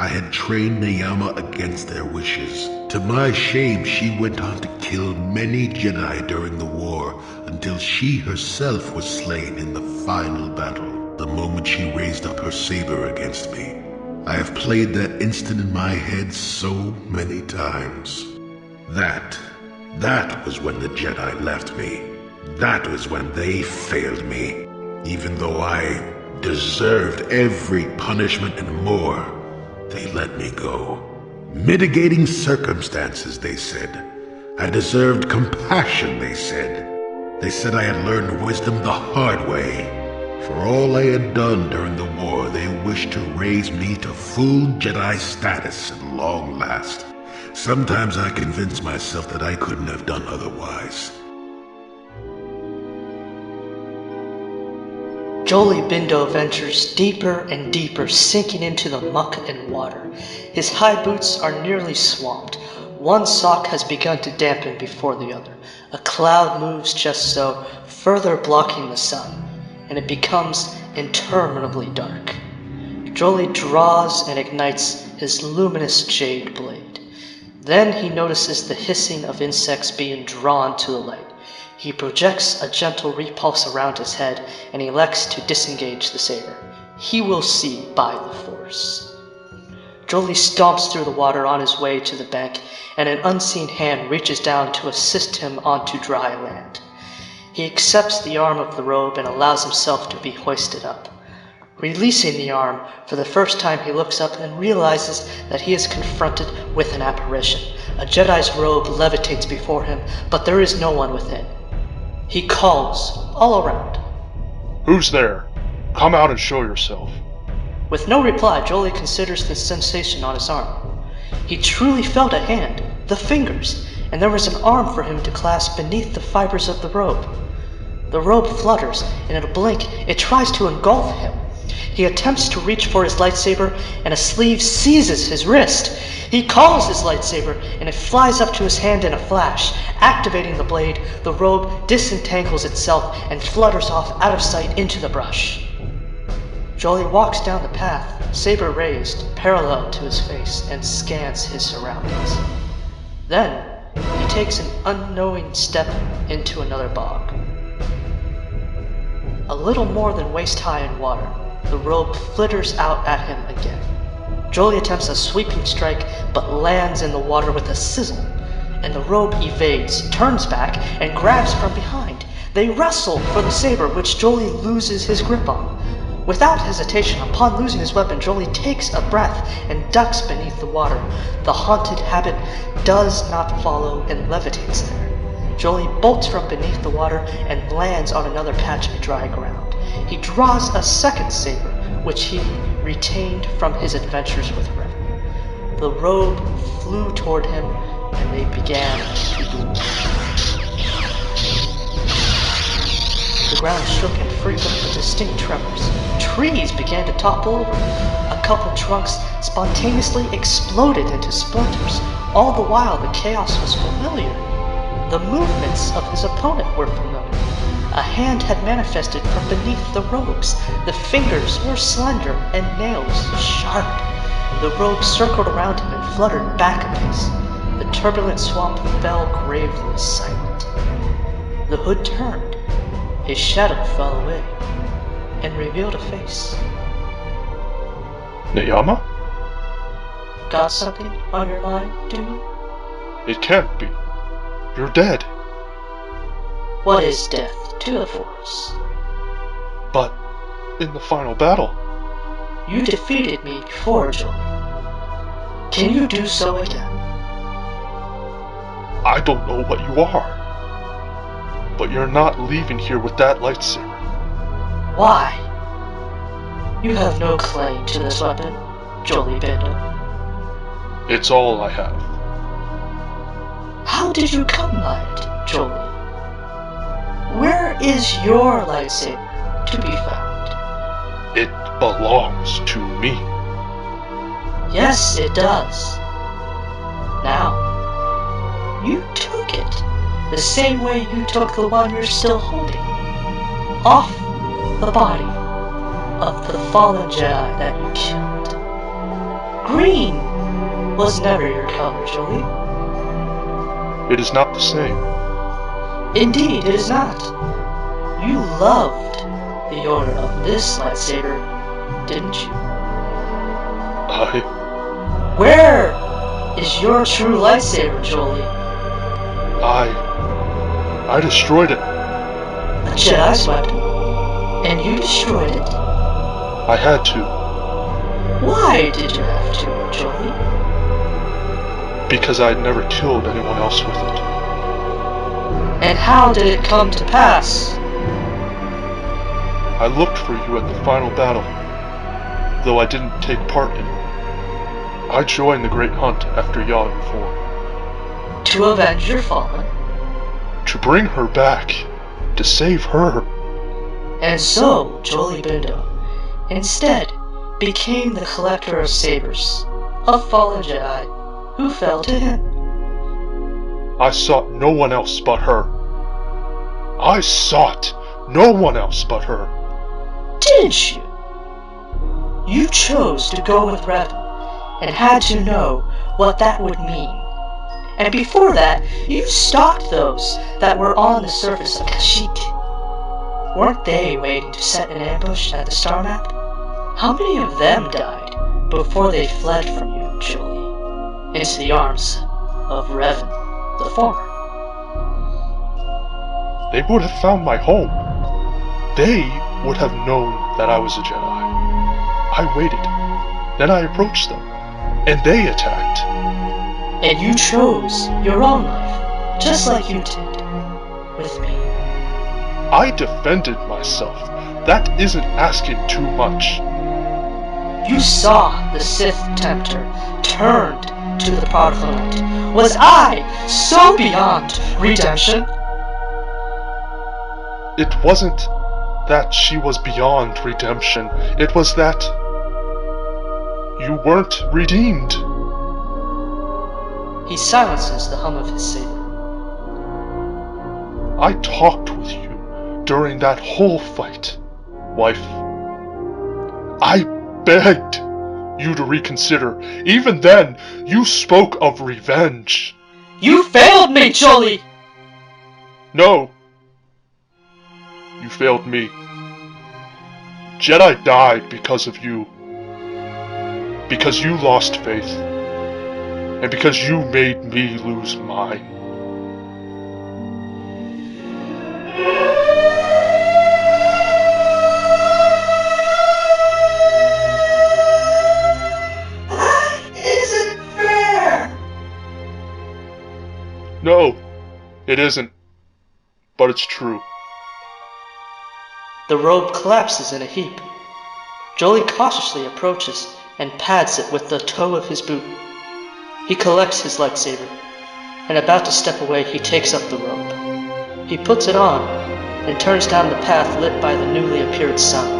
I had trained Neyama against their wishes. To my shame, she went on to kill many Jedi during the war until she herself was slain in the final battle, the moment she raised up her saber against me. I have played that instant in my head so many times. That was when the Jedi left me. That was when they failed me. Even though I deserved every punishment and more, they let me go. Mitigating circumstances, they said. I deserved compassion, they said. They said I had learned wisdom the hard way. For all I had done during the war, they wished to raise me to full Jedi status at long last. Sometimes I convince myself that I couldn't have done otherwise. Jolee Bindo ventures deeper and deeper, sinking into the muck and water. His high boots are nearly swamped. One sock has begun to dampen before the other. A cloud moves just so, further blocking the sun, and it becomes interminably dark. Jolee draws and ignites his luminous jade blade. Then he notices the hissing of insects being drawn to the light. He projects a gentle repulse around his head and elects to disengage the saber. He will see by the Force. Jolee stomps through the water on his way to the bank, and an unseen hand reaches down to assist him onto dry land. He accepts the arm of the robe and allows himself to be hoisted up. Releasing the arm, for the first time he looks up and realizes that he is confronted with an apparition. A Jedi's robe levitates before him, but there is no one within. He calls all around. Who's there? Come out and show yourself. With no reply, Jolee considers the sensation on his arm. He truly felt a hand, the fingers, and there was an arm for him to clasp beneath the fibers of the robe. The robe flutters, and in a blink, it tries to engulf him. He attempts to reach for his lightsaber, and a sleeve seizes his wrist. He calls his lightsaber, and it flies up to his hand in a flash. Activating the blade, the robe disentangles itself and flutters off out of sight into the brush. Jolee walks down the path, saber raised, parallel to his face, and scans his surroundings. Then, he takes an unknowing step into another bog. A little more than waist-high in water, the robe flitters out at him again. Jolee attempts a sweeping strike, but lands in the water with a sizzle, and the robe evades, turns back, and grabs from behind. They wrestle for the saber, which Jolee loses his grip on. Without hesitation, upon losing his weapon, Jolee takes a breath and ducks beneath the water. The haunted habit does not follow and levitates there. Jolee bolts from beneath the water and lands on another patch of dry ground. He draws a second saber, which he retained from his adventures with Revan. The robe flew toward him, and they began to duel. The ground shook and frequent with distinct tremors. Trees began to topple over. A couple trunks spontaneously exploded into splinters. All the while, the chaos was familiar. The movements of his opponent were familiar. A hand had manifested from beneath the robes. The fingers were slender and nails sharp. The robe circled around him and fluttered back a pace. The turbulent swamp fell gravely silent. The hood turned. His shadow fell away and revealed a face. Neyama? Got something on your mind, do you? It can't be. You're dead. What is death to the Force? But in the final battle, You defeated me before, Jolee. Can you do so again? I don't know what you are. But you're not leaving here with that lightsaber. Why? You have no claim to this weapon, Jolee Bindo. It's all I have. How did you come by it, Jolee? Where is your lightsaber to be found? It belongs to me. Yes, it does. Now, you took it the same way you took the one you're still holding. Off the body of the fallen Jedi that you killed. Green was never your color, Jolee. It is not the same. Indeed, it is not. You loved the odor of this lightsaber, didn't you? Where is your true lightsaber, Jolee? I destroyed it. A Jedi's weapon? And you destroyed it? I had to. Why did you have to, Jolee? Because I had never killed anyone else with it. And how did it come to pass? I looked for you at the final battle, though I didn't take part in it. I joined the great hunt after Yavin 4. To avenge your fallen? To bring her back. To save her. And so, Jolee Bindo, instead, became the collector of sabers, a fallen Jedi, who fell to him. I sought no one else but her. I sought no one else but her. Didn't you? You chose to go with Revan, and had to know what that would mean. And before that, you stalked those that were on the surface of Kashyyyk. Weren't they waiting to set an ambush at the star map? How many of them died before they fled from you, Jolee, into the arms of Revan the Former? They would have found my home. They would have known that I was a Jedi. I waited. Then I approached them, and they attacked. And you chose your own life, just like you did with me. I defended myself. That isn't asking too much. You saw the Sith Tempter turned to the Prodigal Knight. Was I so beyond redemption? It wasn't that she was beyond redemption. It was that you weren't redeemed. He silences the hum of his saber. I talked with you during that whole fight, wife. I begged you to reconsider. Even then, you spoke of revenge. You failed me, Jolee! No. You failed me. Jedi died because of you. Because you lost faith. And because you made me lose mine. That isn't fair! No, it isn't. But it's true. The robe collapses in a heap. Jolee cautiously approaches and pats it with the toe of his boot. He collects his lightsaber, and about to step away, he takes up the robe. He puts it on, and turns down the path lit by the newly appeared sun.